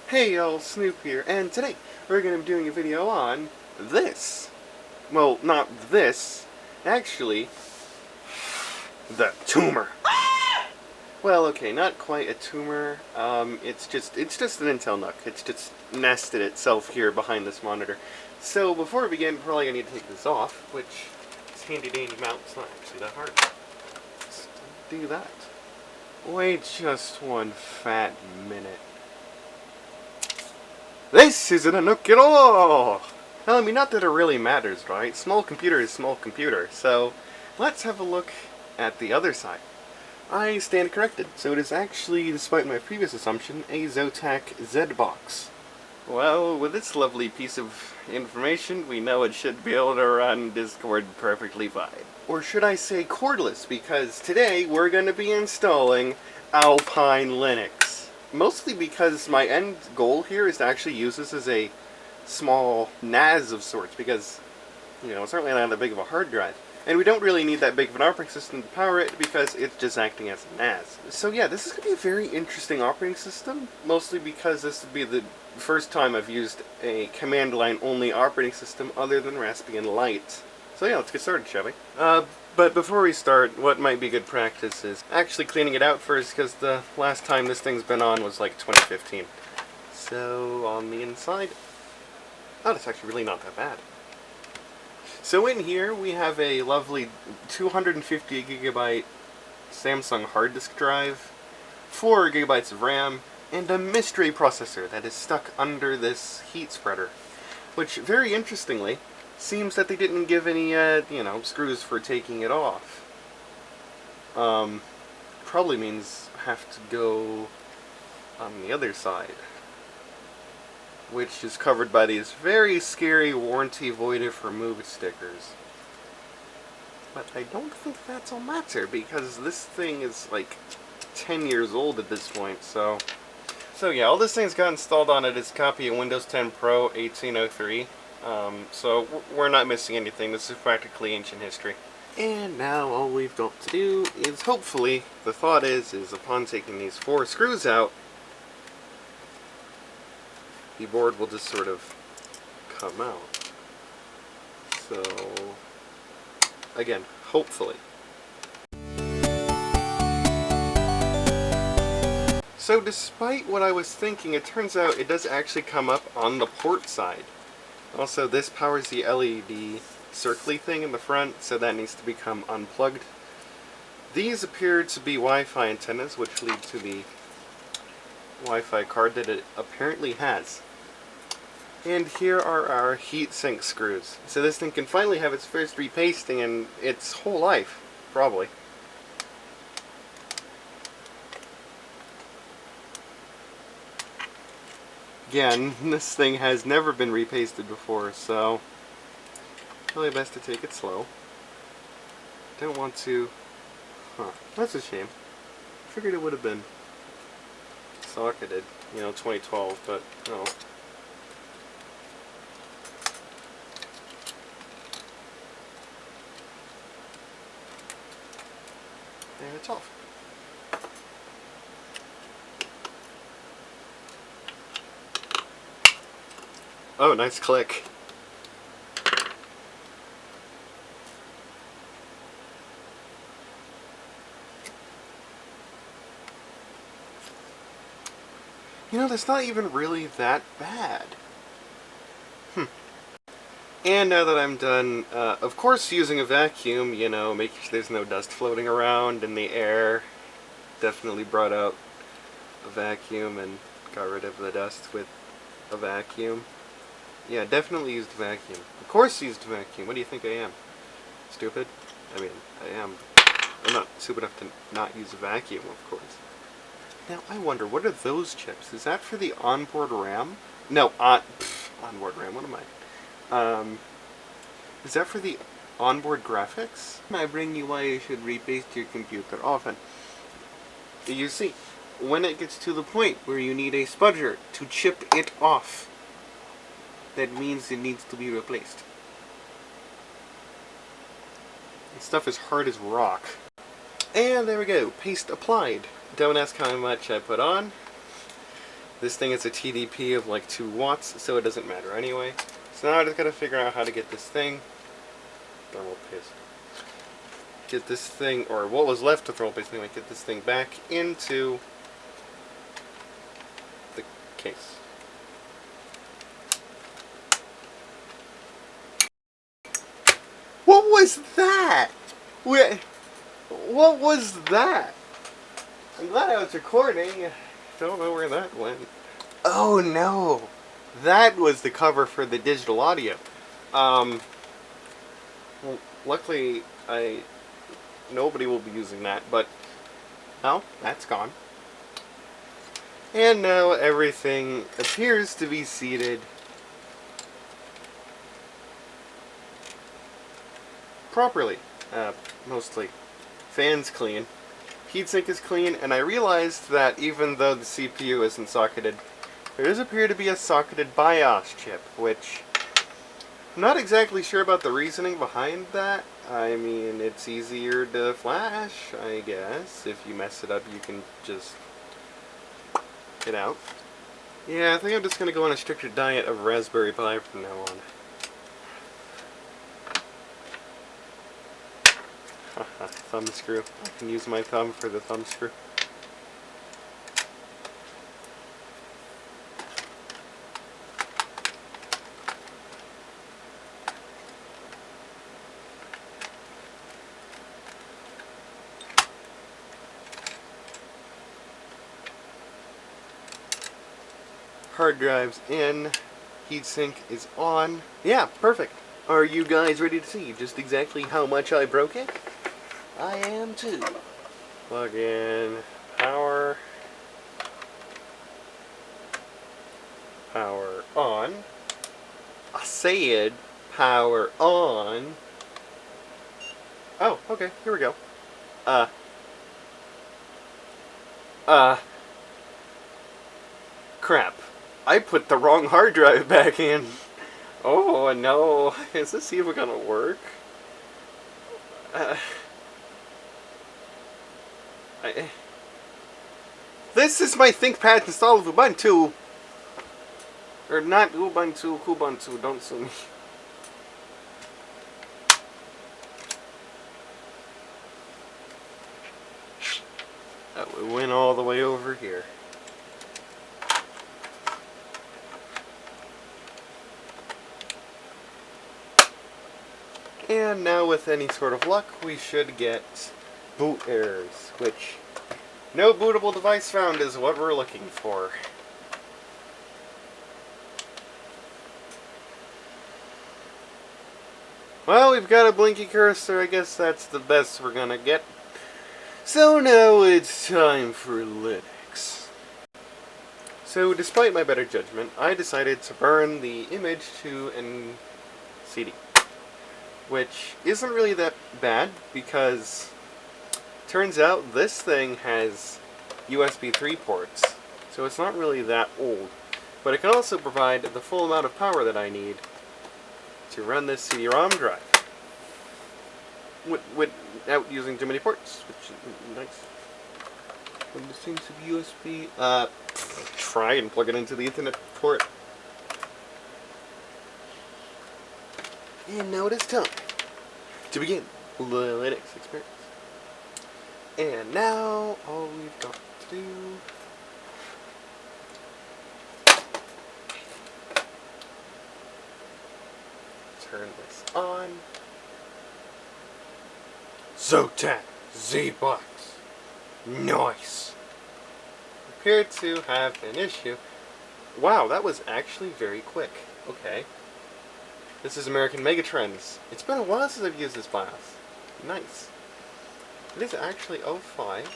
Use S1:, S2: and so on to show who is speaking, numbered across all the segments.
S1: Hey y'all, Snoop here, and today we're going to be doing a video on this. Well, not this, actually, the tumor. Well, okay, not quite a tumor, it's just an Intel NUC. It's just nested itself here behind this monitor. So before we begin, probably going to need to take this off, which is handy dandy mount. It's not actually that hard. Let's do that. Wait just one fat minute. This isn't a NUC at all! Well, I mean, not that it really matters, right? Small computer is small computer, so let's have a look at the other side. I stand corrected, so it is actually, despite my previous assumption, a Zotac ZBOX. Well, with this lovely piece of information, we know it should be able to run Discord perfectly fine. Or should I say cordless, because today we're going to be installing Alpine Linux. Mostly because my end goal here is to actually use this as a small NAS of sorts, because, you know, it's certainly not that big of a hard drive. And we don't really need that big of an operating system to power it, because it's just acting as a NAS. So yeah, this is going to be a very interesting operating system, mostly because this would be the first time I've used a command line only operating system other than Raspbian Lite. So yeah, let's get started, shall we? But before we start, what might be good practice is actually cleaning it out first, because the last time this thing's been on was like 2015. So, on the inside, oh, that's actually really not that bad. So in here, we have a lovely 250 gigabyte Samsung hard disk drive, 4 gigabytes of RAM, and a mystery processor that is stuck under this heat spreader, which, very interestingly, seems that they didn't give any, screws for taking it off. Probably means I have to go on the other side, which is covered by these very scary warranty void if removed stickers. But I don't think that'll matter, because this thing is like 10 years old at this point, so yeah, all this thing's got installed on it is a copy of Windows 10 Pro 1803. So we're not missing anything. This is practically ancient history. And now all we've got to do is, hopefully, the thought is upon taking these 4 screws out, the board will just sort of come out. So, again, hopefully. So despite what I was thinking, it turns out it does actually come up on the port side. Also, this powers the LED circly thing in the front, so that needs to become unplugged. These appear to be Wi-Fi antennas, which lead to the Wi-Fi card that it apparently has. And here are our heatsink screws. So this thing can finally have its first repasting in its whole life, probably. Again, this thing has never been repasted before, so probably best to take it slow. Don't want to... that's a shame. Figured it would have been socketed, 2012, but no. And it's off. Oh, nice click. That's not even really that bad. And now that I'm done, of course using a vacuum, making sure there's no dust floating around in the air. Definitely brought out a vacuum and got rid of the dust with a vacuum. Yeah, definitely used a vacuum. Of course used a vacuum. What do you think I am? Stupid? I mean, I am. I'm not stupid enough to not use a vacuum, of course. Now, I wonder, what are those chips? Is that for the onboard RAM? No, onboard RAM, what am I? Is that for the onboard graphics? I bring you why you should repaste your computer often. You see, when it gets to the point where you need a spudger to chip it off, that means it needs to be replaced. This stuff is hard as rock. And there we go, paste applied. Don't ask how much I put on. This thing is a TDP of like 2 watts, so it doesn't matter anyway. So now I just gotta figure out how to get this thing, thermal paste, get this thing, or what was left of thermal paste anyway, get this thing back into the case. What was that? What was that? I'm glad I was recording. Don't know where that went. Oh no! That was the cover for the digital audio. Well, luckily, nobody will be using that, but oh, that's gone. And now everything appears to be seated properly. Mostly. Fan's clean. Heatsink is clean, and I realized that even though the CPU isn't socketed, there does appear to be a socketed BIOS chip, which I'm not exactly sure about the reasoning behind that. I mean, it's easier to flash, I guess. If you mess it up, you can just get out. Yeah, I think I'm just going to go on a stricter diet of Raspberry Pi from now on. Thumb screw. I can use my thumb for the thumb screw. Hard drive's in. Heatsink is on. Yeah, perfect. Are you guys ready to see just exactly how much I broke it? I am too. Plug in power. Power on. I said power on. Oh, okay, here we go. Crap. I put the wrong hard drive back in. Oh no. Is this even gonna work? This is my ThinkPad installed with Ubuntu. Or not Ubuntu, Kubuntu, don't sue me. We went all the way over here. And now with any sort of luck, we should get boot errors, which no bootable device found is what we're looking for. Well, we've got a blinky cursor. I guess that's the best we're gonna get. So now it's time for Linux. So despite my better judgment, I decided to burn the image to an CD. Which isn't really that bad, because turns out this thing has USB 3 ports, so it's not really that old. But it can also provide the full amount of power that I need to run this CD-ROM drive without using too many ports, which is nice. And this seems to be USB. Try and plug it into the Ethernet port. And now it is time to begin the Linux experience. And now all we've got to do turn this on. Zotac ZBOX. Nice. Appear to have an issue. Wow, that was actually very quick. Okay. This is American Megatrends. It's been a while since I've used this BIOS. Nice. It is actually 05.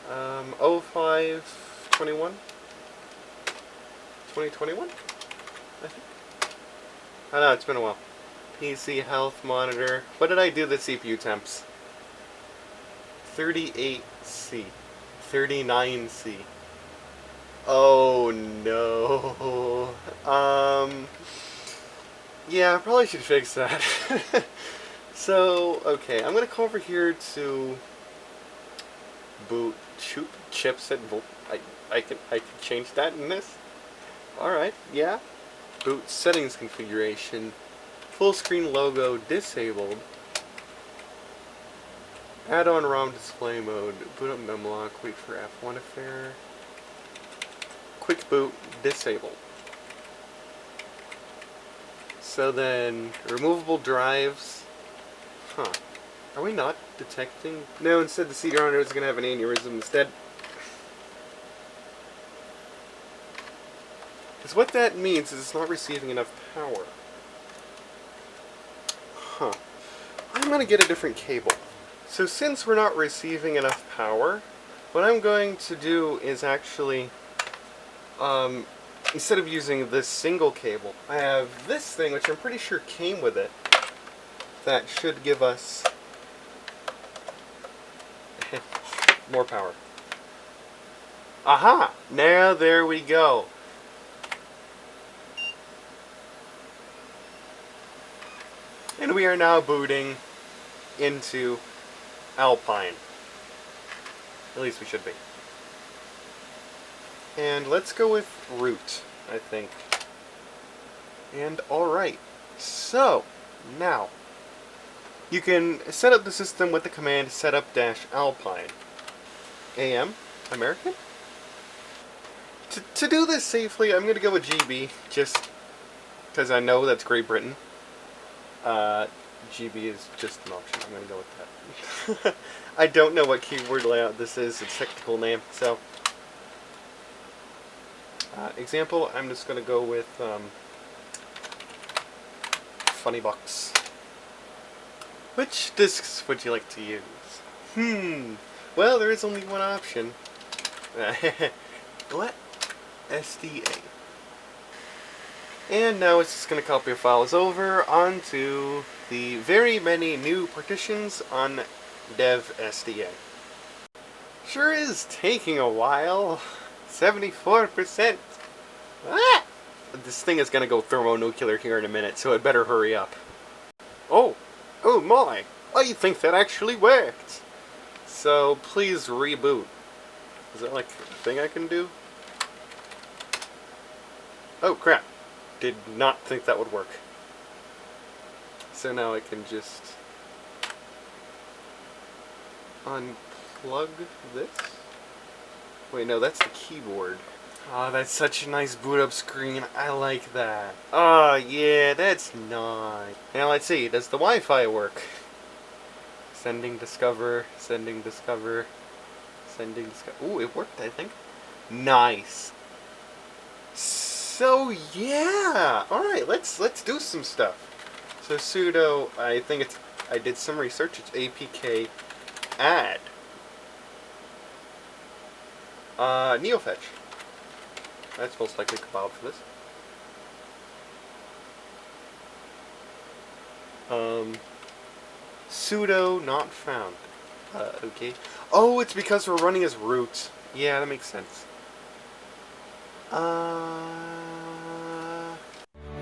S1: 0521? 2021? I think. I know, it's been a while. PC health monitor. What did I do the CPU temps? 38C. 39C. Oh no. Yeah, I probably should fix that. So, okay, I'm gonna come over here to boot chipset I can change that in this. Alright, yeah. Boot settings configuration. Full screen logo disabled. Add-on ROM display mode. Boot up memlock. Wait for F1 affair. Quick boot disabled. So then, removable drives. Huh. Are we not detecting? No, instead the CD runner is going to have an aneurysm instead. Because what that means is it's not receiving enough power. Huh. I'm going to get a different cable. So since we're not receiving enough power, what I'm going to do is actually, instead of using this single cable, I have this thing, which I'm pretty sure came with it, that should give us more power. Aha! Now there we go. And we are now booting into Alpine. At least we should be. And let's go with root, I think. And alright. So, now, you can set up the system with the command setup-alpine. AM, American? To do this safely, I'm going to go with GB, just because I know that's Great Britain. GB is just an option. I'm going to go with that. I don't know what keyboard layout this is, its technical name, so... example, I'm just going to go with Funny Box. Which discs would you like to use? Well, there is only one option. What? SDA. And now it's just going to copy our files over onto the very many new partitions on dev SDA. Sure is taking a while. 74%. Ah! This thing is going to go thermonuclear here in a minute, so I'd better hurry up. Oh my! I think that actually worked! So please reboot. Is that like a thing I can do? Oh crap. Did not think that would work. So now I can just unplug this. Wait, no, that's the keyboard. Oh, that's such a nice boot up screen. I like that. Oh, yeah, that's nice. Now let's see, does the Wi-Fi work? Sending discover, sending discover, sending discover. Ooh, it worked, I think. Nice. So yeah, all right. Let's do some stuff. So sudo, I did some research. It's apk add neofetch. That's most likely compiled for this. Sudo not found. Okay. Oh, it's because we're running as root. Yeah, that makes sense.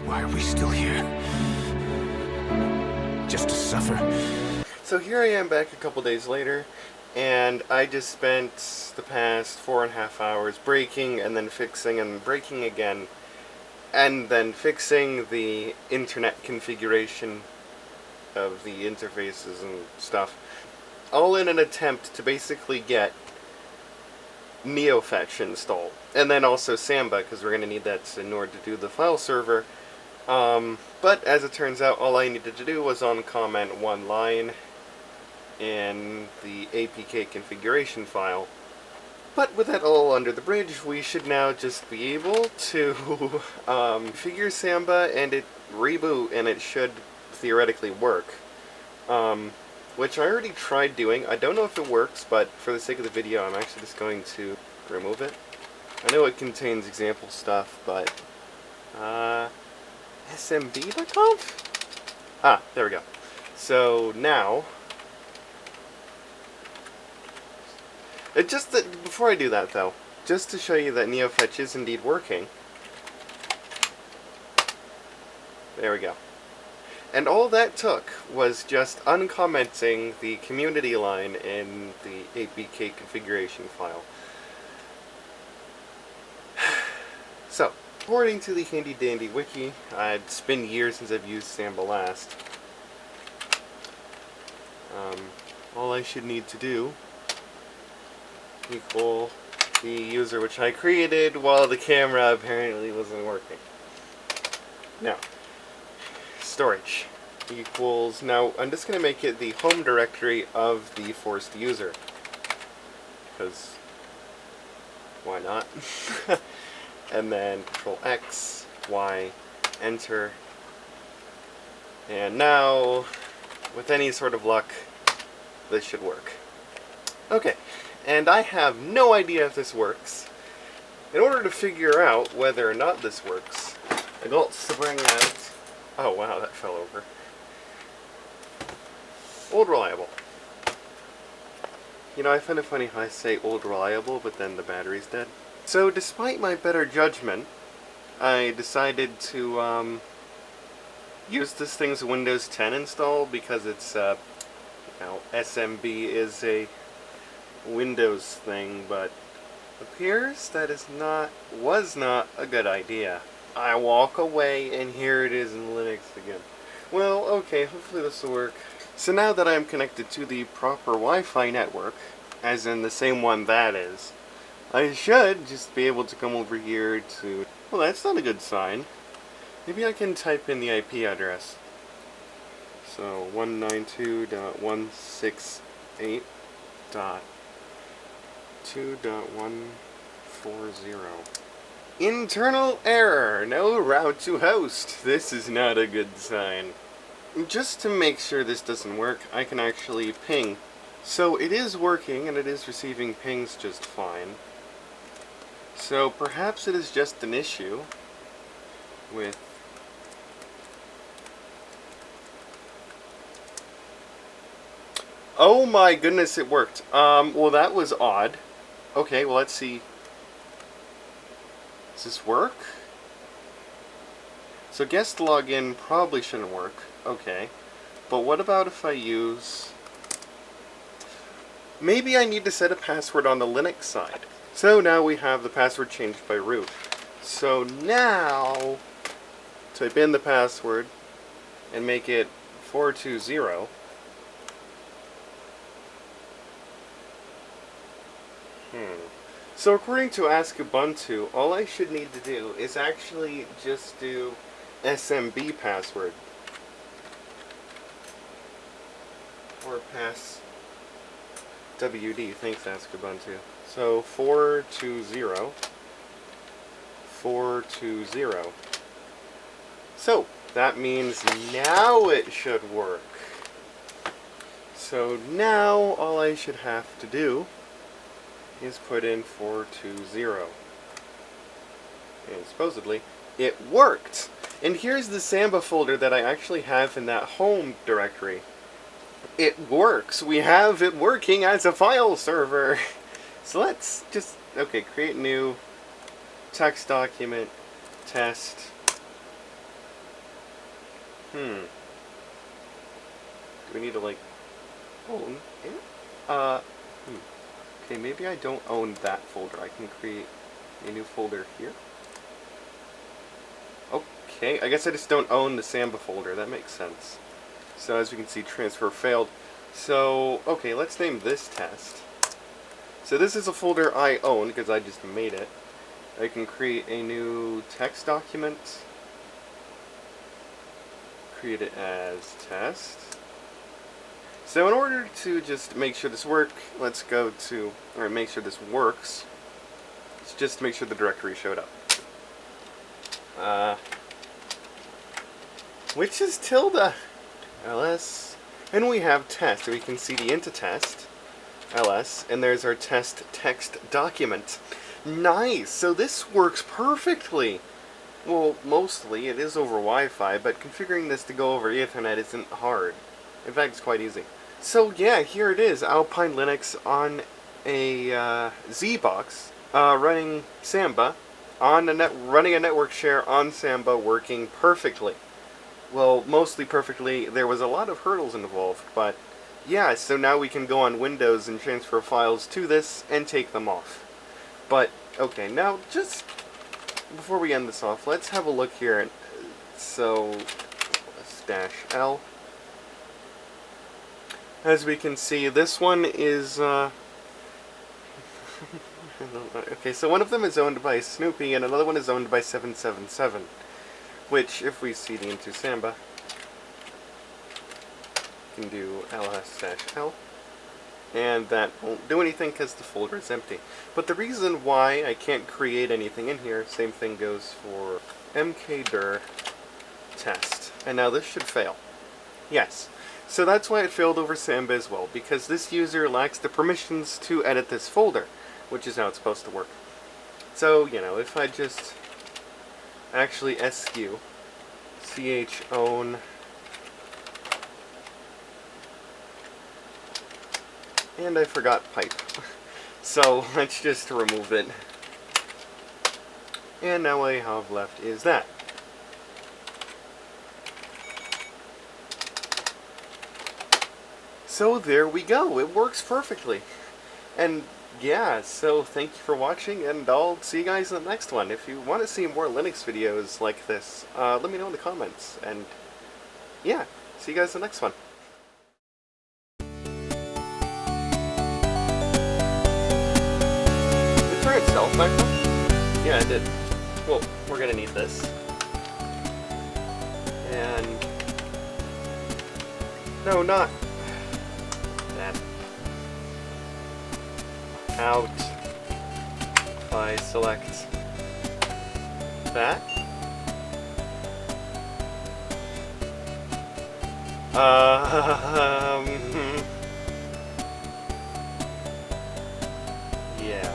S2: Why are we still here? Just to suffer?
S1: So here I am back a couple days later, and I just spent the past 4.5 hours breaking and then fixing and breaking again, and then fixing the internet configuration of the interfaces and stuff, all in an attempt to basically get neofetch installed, and then also Samba, because we're going to need that in order to do the file server. But as it turns out, all I needed to do was uncomment one line in the APK configuration file. But with that all under the bridge, we should now just be able to configure Samba and it reboot, and it should theoretically work. Which I already tried doing. I don't know if it works, but for the sake of the video, I'm actually just going to remove it. I know it contains example stuff, but smb.conf? Ah, there we go. So now, before I do that though, just to show you that neofetch is indeed working. There we go. And all that took was just uncommenting the community line in the APK configuration file. So, according to the handy dandy wiki, it's been years since I've used Samba last. All I should need to do equal the user which I created while the camera apparently wasn't working. Now, storage equals, now I'm just going to make it the home directory of the forced user, because why not? And then Control X, Y, enter, and now with any sort of luck this should work. Okay, and I have no idea if this works. In order to figure out whether or not this works, I got to bring out, oh wow, that fell over. Old Reliable. You know, I find it funny how I say Old Reliable, but then the battery's dead. So, despite my better judgment, I decided to use this thing's Windows 10 install because it's, SMB is a Windows thing, but appears that was not a good idea. I walk away and here it is in Linux again. Well, okay, hopefully this will work. So now that I'm connected to the proper Wi-Fi network, as in the same one that is, I should just be able to come over here to... Well, that's not a good sign. Maybe I can type in the IP address. So, 192.168.2.140. Internal error! No route to host. This is not a good sign. Just to make sure this doesn't work, I can actually ping. So it is working and it is receiving pings just fine. So perhaps it is just an issue with... Oh my goodness, it worked. Well, that was odd. Okay, well, let's see. Does this work? So guest login probably shouldn't work. Okay. But what about if I use... Maybe I need to set a password on the Linux side. So now we have the password changed by root. So now, type in the password and make it 420. So according to Ask Ubuntu, all I should need to do is actually just do SMB password. Or pass WD, thanks Ask Ubuntu. So 420. 420. So that means now it should work. So now all I should have to do is put in 420. And supposedly it worked. And here's the Samba folder that I actually have in that home directory. It works. We have it working as a file server. So let's just, okay, create new text document, test. Do we need to like own it? Okay, maybe I don't own that folder. I can create a new folder here. Okay, I guess I just don't own the Samba folder. That makes sense. So as you can see, transfer failed. So, okay, let's name this test. So this is a folder I own because I just made it. I can create a new text document. Create it as test. So in order to just make sure this works, let's go to, or make sure this works, let's just make sure the directory showed up. Which is tilde ls, and we have test. We can see the into test ls, and there's our test text document. Nice! So this works perfectly. Well, mostly it is over Wi-Fi, but configuring this to go over Ethernet isn't hard. In fact, it's quite easy. So yeah, here it is, Alpine Linux on a ZBOX, running Samba, on running a network share on Samba, working perfectly. well, mostly perfectly. There was a lot of hurdles involved, but yeah, so now we can go on Windows and transfer files to this and take them off. But, okay, now just before we end this off, let's have a look here. So, -L. As we can see, this one is, okay, so one of them is owned by Snoopie, and another one is owned by 777. Which, if we cd into Samba, we can do ls-l, and that won't do anything because the folder is empty. But the reason why I can't create anything in here, same thing goes for mkdir test. And now this should fail. Yes. So that's why it failed over Samba as well, because this user lacks the permissions to edit this folder, which is how it's supposed to work. So, you know, if I just actually sq chown and I forgot pipe. So let's just remove it. And now what I have left is that. So there we go. It works perfectly. And yeah, so thank you for watching, and I'll see you guys in the next one. If you want to see more Linux videos like this, let me know in the comments. And yeah, see you guys in the next one. Did it turn itself back up? Yeah, it did. Well, we're gonna need this. And no, not that. Out. If I select that. Yeah.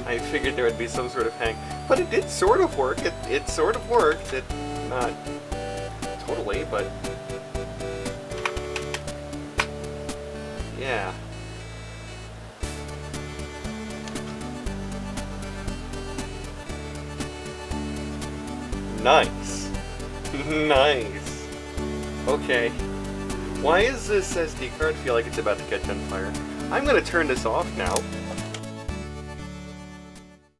S1: I figured there would be some sort of hang, but it did sort of work. It sort of worked. It not totally, but yeah. Nice. Nice. Okay. Why does this SD card feel like it's about to catch on fire? I'm gonna turn this off now.